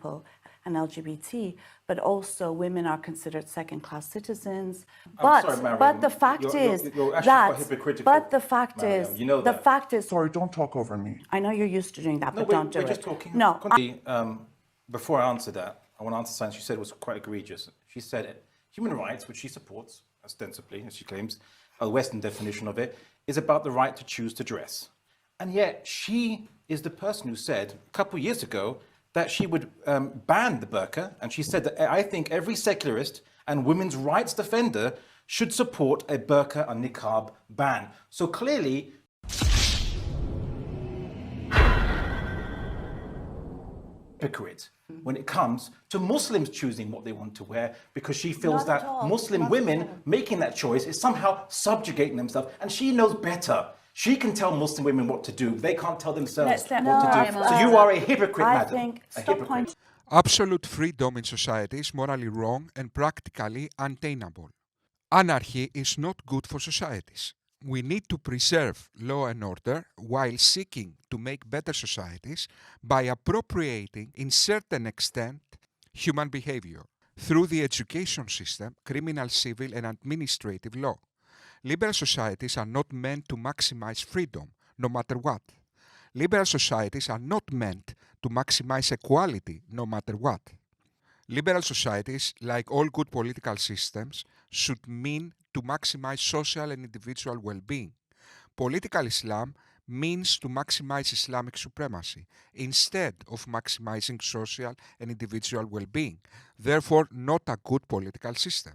people and LGBT, but also women are considered second-class citizens. Sorry, Mariam. But the fact is you're actually that. quite hypocritical. But the fact Mariam, is, you know the that. fact is. Sorry, don't talk over me. I know you're used to doing that, but don't do it. We're just talking. No. Before I answer that, I want to answer something she said was quite egregious. She said human rights, which she supports ostensibly, as she claims, a Western definition of it, is about the right to choose to dress. And yet she is the person who said a couple of years ago that she would ban the burqa. And she said that I think every secularist and women's rights defender should support a burqa and niqab ban. So clearly, hypocrite when it comes to Muslims choosing what they want to wear, because she feels that Muslim women making that choice is somehow subjugating themselves, and she knows better. She can tell Muslim women what to do. They can't tell themselves what to do. So you are a hypocrite, madam. Absolute freedom in society is morally wrong and practically unattainable. Anarchy is not good for societies. We need to preserve law and order while seeking to make better societies by appropriating, in certain extent, human behavior through the education system, criminal, civil, and administrative law. Liberal societies are not meant to maximize freedom, no matter what. Liberal societies are not meant to maximize equality, no matter what. Liberal societies, like all good political systems, should mean to maximize social and individual well-being. Political Islam means to maximize Islamic supremacy instead of maximizing social and individual well-being, therefore not a good political system.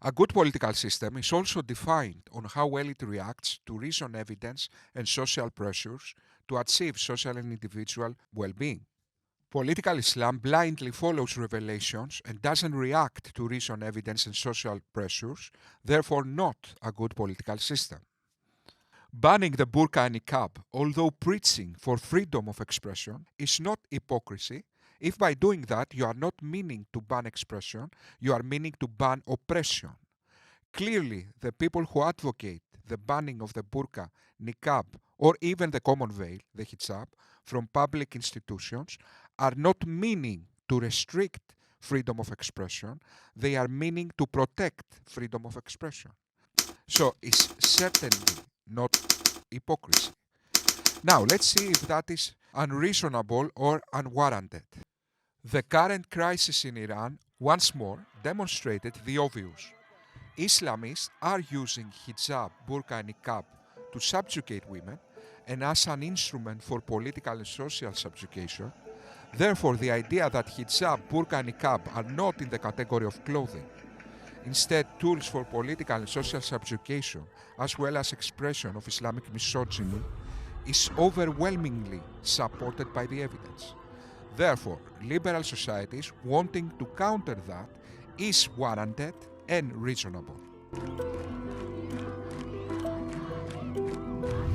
A good political system is also defined on how well it reacts to reason, evidence, and social pressures to achieve social and individual well-being. Political Islam blindly follows revelations and doesn't react to reason, evidence, and social pressures, therefore not a good political system. Banning the burqa and niqab, although preaching for freedom of expression, is not hypocrisy, if by doing that you are not meaning to ban expression, you are meaning to ban oppression. Clearly, the people who advocate the banning of the burqa, niqab, or even the common veil, the hijab, from public institutions are not meaning to restrict freedom of expression, they are meaning to protect freedom of expression. So it's certainly not hypocrisy. Now, let's see if that is unreasonable or unwarranted. The current crisis in Iran once more demonstrated the obvious. Islamists are using hijab, burqa and niqab to subjugate women and as an instrument for political and social subjugation. Therefore, the idea that hijab, burqa and niqab are not in the category of clothing, instead tools for political and social subjugation as well as expression of Islamic misogyny, is overwhelmingly supported by the evidence. Therefore, liberal societies wanting to counter that is warranted and reasonable.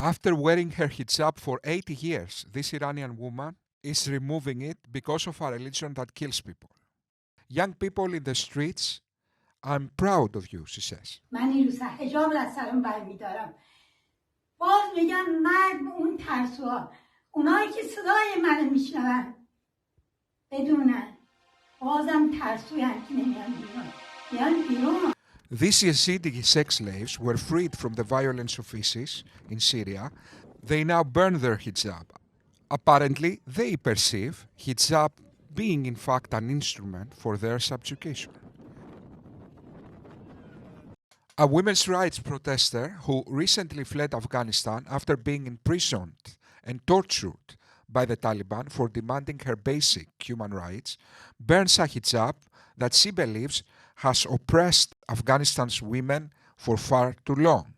After wearing her hijab for 80 years, this Iranian woman is removing it because of a religion that kills people. Young people in the streets, I'm proud of you, she says. These Yazidi sex slaves were freed from the violence of ISIS in Syria. They now burn their hijab. Apparently, they perceive hijab being in fact an instrument for their subjugation. A women's rights protester who recently fled Afghanistan after being imprisoned and tortured by the Taliban for demanding her basic human rights burns a hijab that she believes has oppressed Afghanistan's women for far too long.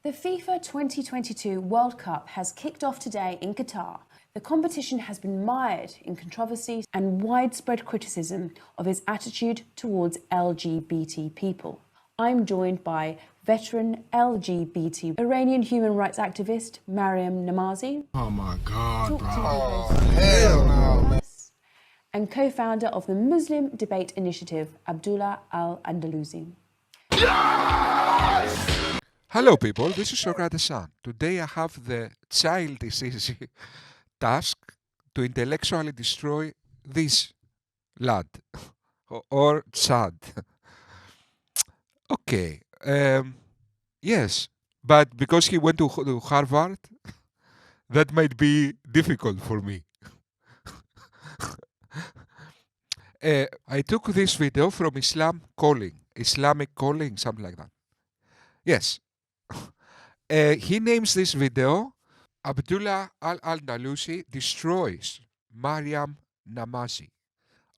The FIFA 2022 World Cup has kicked off today in Qatar. The competition has been mired in controversy and widespread criticism of its attitude towards LGBT people. I'm joined by veteran LGBT Iranian human rights activist Mariam Namazie. Oh my God, bro. Oh, hell no, man. And co-founder of the Muslim Debate Initiative, Abdullah Al Andalusi. Yes! Hello, people. This is Socrates Son. Today I have the childish easy task to intellectually destroy this lad or Chad. Okay. Yes, but because he went to Harvard, that might be difficult for me. I took this video from Islamic Calling, something like that. Yes. He names this video Abdullah Al Andalusi destroys Mariam Namazie.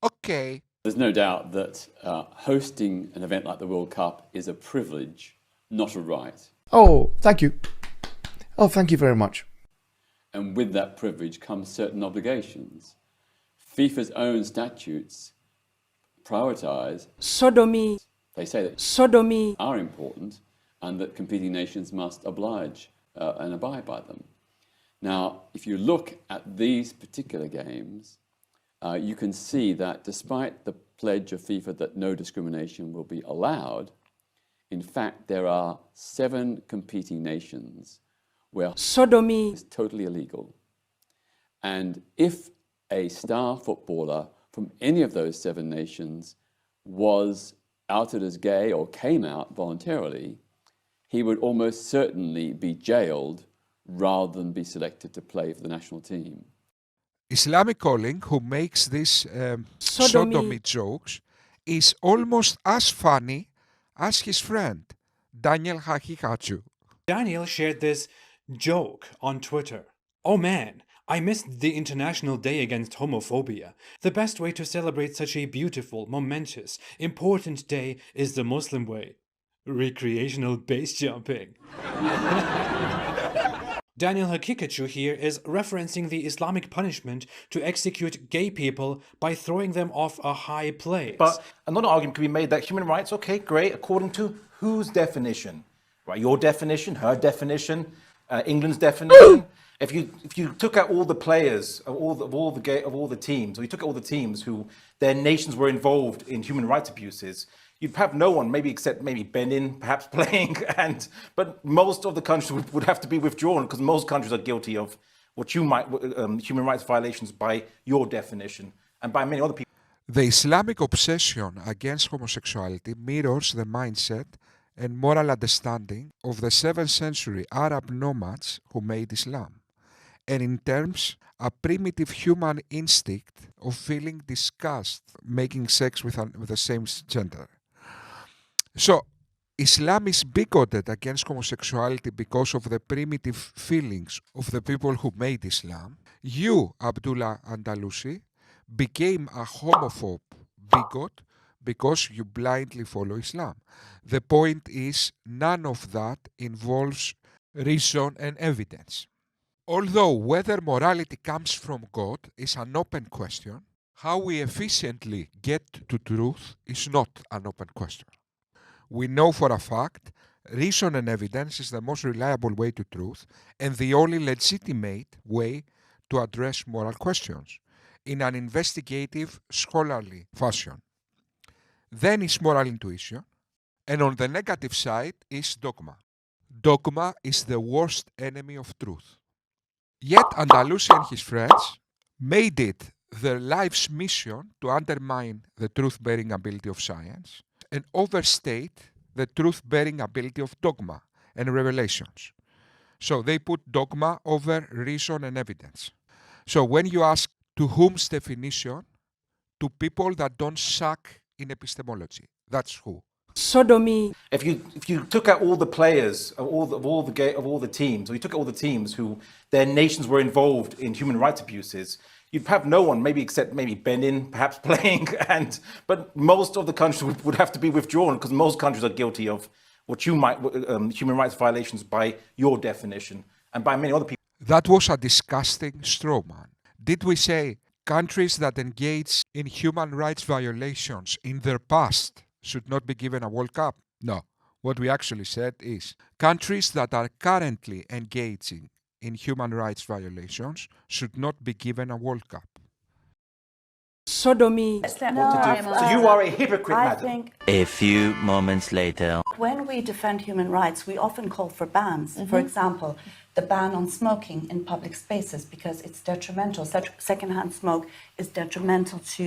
Okay. There's no doubt that hosting an event like the World Cup is a privilege, not a right. Oh, thank you. Oh, thank you very much. And with that privilege comes certain obligations. FIFA's own statutes prioritise sodomy. They say that Sodomy are important and that competing nations must oblige and abide by them. Now, if you look at these particular games, you can see that despite the pledge of FIFA that no discrimination will be allowed, in fact, there are 7 competing nations where sodomy is totally illegal. And if a star footballer from any of those 7 nations was outed as gay or came out voluntarily, he would almost certainly be jailed rather than be selected to play for the national team. Islamic Calling, who makes these sodomy jokes, is almost as funny as his friend, Daniel Hachihachu. Daniel shared this joke on Twitter. Oh man, I missed the International Day Against Homophobia. The best way to celebrate such a beautiful, momentous, important day is the Muslim way. Recreational base jumping. Daniel Hakikachu here is referencing the Islamic punishment to execute gay people by throwing them off a high place. But another argument can be made that human rights, okay, great, according to whose definition? Right, your definition, her definition, England's definition. If you took out all the players of all the teams, or you took out all the teams who their nations were involved in human rights abuses, you'd have no one, maybe except maybe Benin, perhaps playing, but most of the countries would have to be withdrawn because most countries are guilty of what you might human rights violations by your definition and by many other people. The Islamic obsession against homosexuality mirrors the mindset and moral understanding of the 7th century Arab nomads who made Islam, and in terms a primitive human instinct of feeling disgust making sex with the same gender. So, Islam is bigoted against homosexuality because of the primitive feelings of the people who made Islam. You, Abdullah Andalusi, became a homophobe bigot because you blindly follow Islam. The point is, none of that involves reason and evidence. Although whether morality comes from God is an open question, how we efficiently get to truth is not an open question. We know for a fact reason and evidence is the most reliable way to truth and the only legitimate way to address moral questions in an investigative, scholarly fashion. Then is moral intuition, and on the negative side is dogma. Dogma is the worst enemy of truth. Yet Andalusi and his friends made it their life's mission to undermine the truth-bearing ability of science and overstate the truth-bearing ability of dogma and revelations. So they put dogma over reason and evidence. So when you ask to whom's definition, to people that don't suck in epistemology. That's who. sodomy If you took out all the players of all the teams, or you took out all the teams who their nations were involved in human rights abuses, you'd have no one, maybe except maybe Benin, perhaps playing, but most of the countries would have to be withdrawn because most countries are guilty of what you might human rights violations by your definition and by many other people. That was a disgusting straw man. Did we say countries that engage in human rights violations in their past should not be given a World Cup? No. What we actually said is countries that are currently engaging in human rights violations should not be given a World Cup. sodomy, So you are a hypocrite, I madam. think A few moments later. when we defend human rights, we often call for bans. For example, the ban on smoking in public spaces because it's detrimental. Secondhand smoke is detrimental to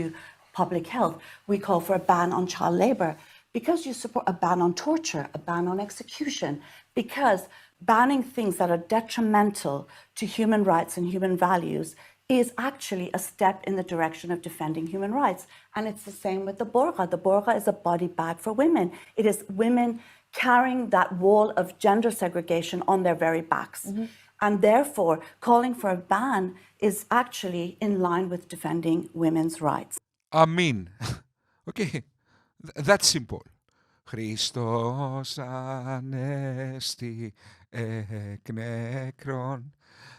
public health. We call for a ban on child labor because you support a ban on torture, a ban on execution, because banning things that are detrimental to human rights and human values is actually a step in the direction of defending human rights. And it's the same with the burqa. The burqa is a body bag for women. It is women carrying that wall of gender segregation on their very backs. And therefore, calling for a ban is actually in line with defending women's rights. Amen. Okay, that's simple. Χριστός ανέστη εκ νεκρών,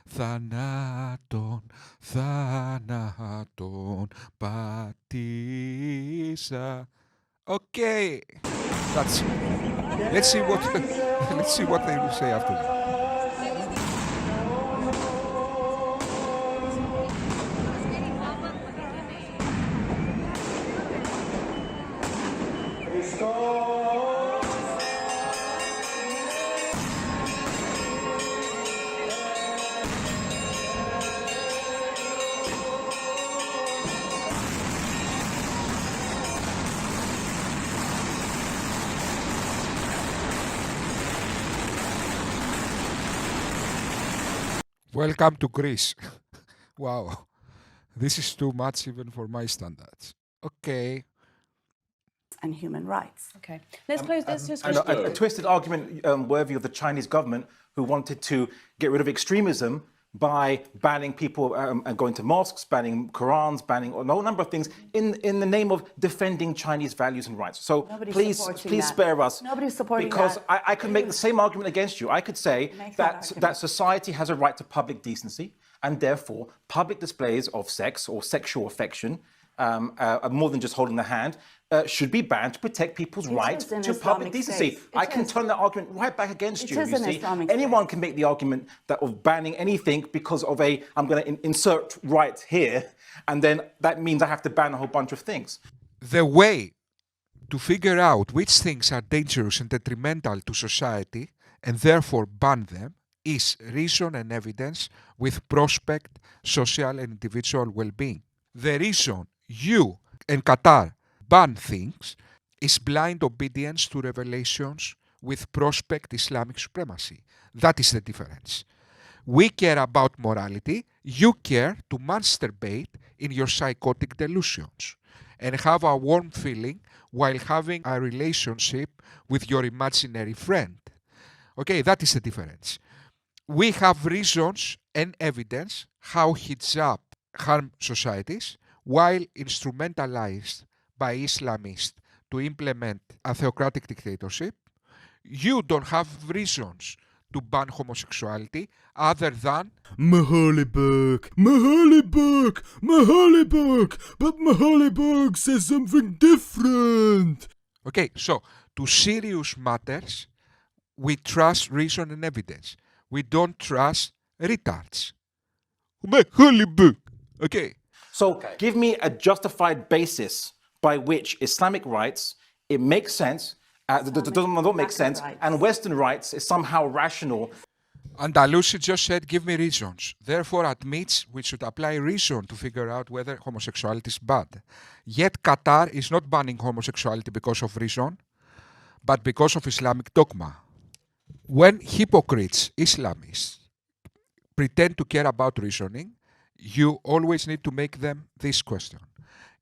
θανάτων, θάνατον πατήσα. Okay, that's it. Let's see what they will say after that. Welcome to Greece. Wow, this is too much even for my standards. Okay. And human rights. Okay, let's close this. Just And a twisted argument worthy of the Chinese government who wanted to get rid of extremism by banning people and going to mosques, banning Qurans, banning a whole number of things in the name of defending Chinese values and rights. So please spare us. Nobody's supporting because that. I could make the same argument against you. I could say that society has a right to public decency, and therefore public displays of sex or sexual affection, more than just holding the hand, should be banned to protect people's right to public decency. I can turn that argument right back against you. You see, anyone can make the argument that of banning anything because of I'm going to insert right here, and then that means I have to ban a whole bunch of things. The way to figure out which things are dangerous and detrimental to society and therefore ban them is reason and evidence with prospect social and individual well-being. The reason you and Qatar ban things is blind obedience to revelations with prospect Islamic supremacy. That is the difference. We care about morality, you care to masturbate in your psychotic delusions and have a warm feeling while having a relationship with your imaginary friend. Okay, that is the difference. We have reasons and evidence how hijab harm societies while instrumentalized by Islamists to implement a theocratic dictatorship. You don't have reasons to ban homosexuality other than Mahalibuk, but Mahalibuk says something different. Okay, so to serious matters, we trust reason and evidence. We don't trust retards. Mahalibuk. Okay. So give me a justified basis by which Islamic rights, it makes sense, don't make sense, and Western rights is somehow rational. Andalusi just said, give me reasons. Therefore admits we should apply reason to figure out whether homosexuality is bad. Yet Qatar is not banning homosexuality because of reason, but because of Islamic dogma. When hypocrites, Islamists, pretend to care about reasoning, you always need to make them this question.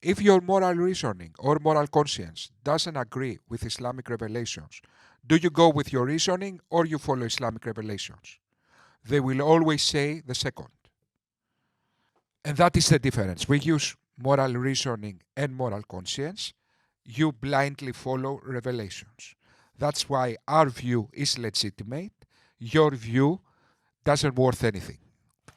If your moral reasoning or moral conscience doesn't agree with Islamic revelations, do you go with your reasoning or you follow Islamic revelations? They will always say the second. And that is the difference. We use moral reasoning and moral conscience. You blindly follow revelations. That's why our view is legitimate. Your view doesn't worth anything.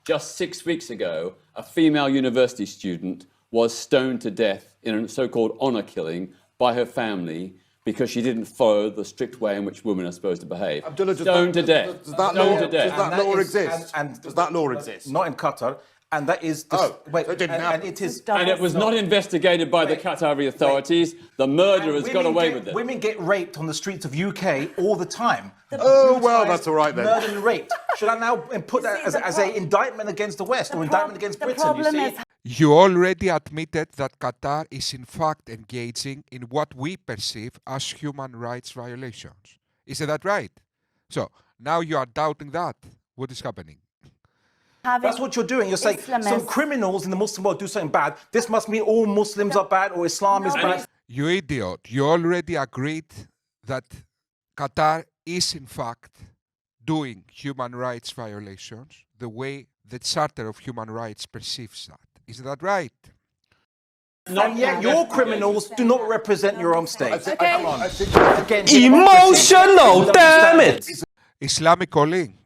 Just 6 weeks ago, a female university student was stoned to death in a so-called honor killing by her family because she didn't follow the strict way in which women are supposed to behave. Abdullah, stoned to death. Does that law exist? And does that law exist? Not in Qatar. And that is wait, that didn't happen. and it is And it was not investigated by the Qatari authorities. The murderers got away with it. Women get raped on the streets of UK all the time. Oh, well, that's all right then. Murdered and raped. Should I now put that as an indictment against the West or indictment against Britain? You see? You already admitted that Qatar is in fact engaging in what we perceive as human rights violations. Isn't that right? So now you are doubting that. What is happening? That's what you're doing. You're saying some criminals in the Muslim world do something bad. This must mean all Muslims are bad or Islam is bad. You idiot. You already agreed that Qatar is in fact doing human rights violations the way the Charter of Human Rights perceives that. Isn't that right? And yet your criminals do not represent your own state. Come on. Again, Emotional, damn it! Islamic calling.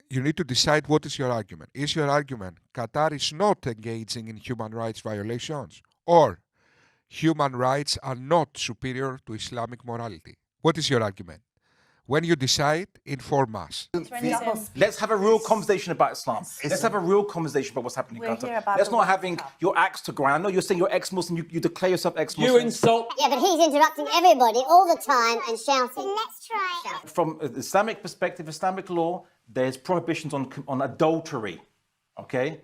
You need to decide what is your argument. Is your argument Qatar is not engaging in human rights violations, or human rights are not superior to Islamic morality? What is your argument? When you decide, inform us. Let's have a real conversation about Islam. Let's have a real conversation about what's happening in Qatar. Let's not having your axe to grind. I know you're saying you're ex-Muslim. You declare yourself ex-Muslim. You insult. Yeah, but he's interrupting everybody all the time and shouting. Let's try. From an Islamic perspective, Islamic law, there's prohibitions on adultery. Okay.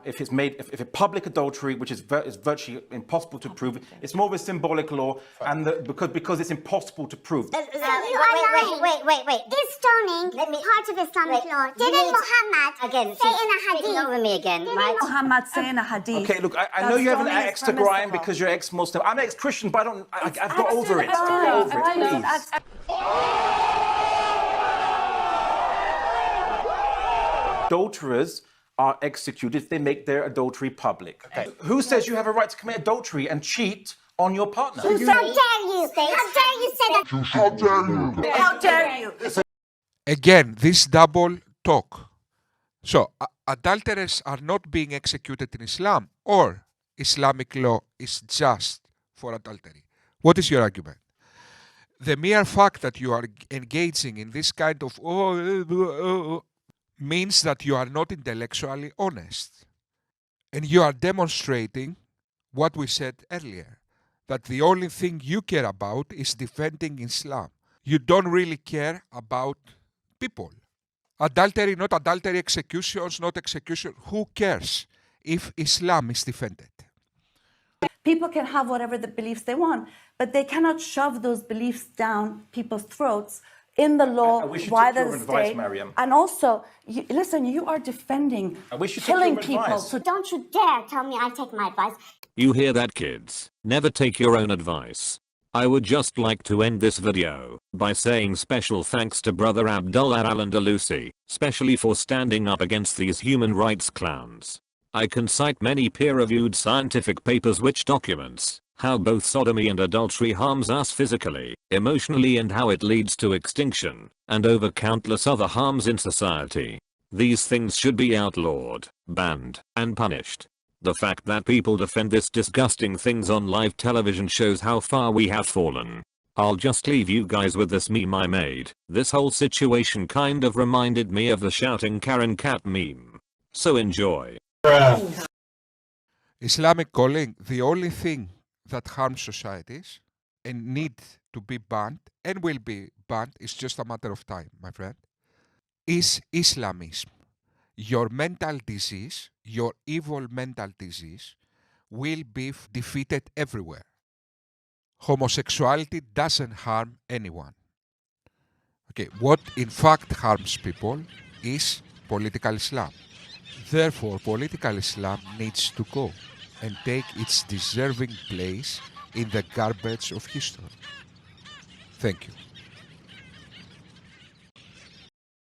If it's public adultery, which is virtually impossible to prove, it's more of a symbolic law, and because it's impossible to prove. Wait. Is stoning part of Islamic law? Didn't Muhammad say in a hadith? Over me again, right? Muhammad say in a hadith. Okay, look, I know you have an axe to grind because you're ex-Muslim. I'm ex-Christian, but I've got over it. Please. Adulterers are executed if they make their adultery public. Okay. Who says you have a right to commit adultery and cheat on your partner? How dare you? How dare you say that? How dare you? How dare you? Again, this double talk. So, adulterers are not being executed in Islam, or Islamic law is just for adultery. What is your argument? The mere fact that you are engaging in this kind of means that you are not intellectually honest. And you are demonstrating what we said earlier, that the only thing you care about is defending Islam. You don't really care about people. Adultery, not adultery, executions, not execution. Who cares if Islam is defended? People can have whatever the beliefs they want, but they cannot shove those beliefs down people's throats in the law by the state. Mariam. And also, listen, you are defending killing people. So don't you dare tell me I take my advice. You hear that, kids? Never take your own advice. I would just like to end this video by saying special thanks to brother Abdullah Al Andalusi, especially for standing up against these human rights clowns. I can cite many peer-reviewed scientific papers which documents how both sodomy and adultery harms us physically, emotionally, and how it leads to extinction, and over countless other harms in society. These things should be outlawed, banned, and punished. The fact that people defend this disgusting things on live television shows how far we have fallen. I'll just leave you guys with this meme I made. This whole situation kind of reminded me of the shouting Karen cat meme. So enjoy. Islamic calling, the only thing that harms societies and need to be banned and will be banned, is just a matter of time, my friend, is Islamism. Your mental disease, your evil mental disease, will be defeated everywhere. Homosexuality doesn't harm anyone. Okay, what in fact harms people is political Islam. Therefore, political Islam needs to go and take its deserving place in the garbage of history. Thank you.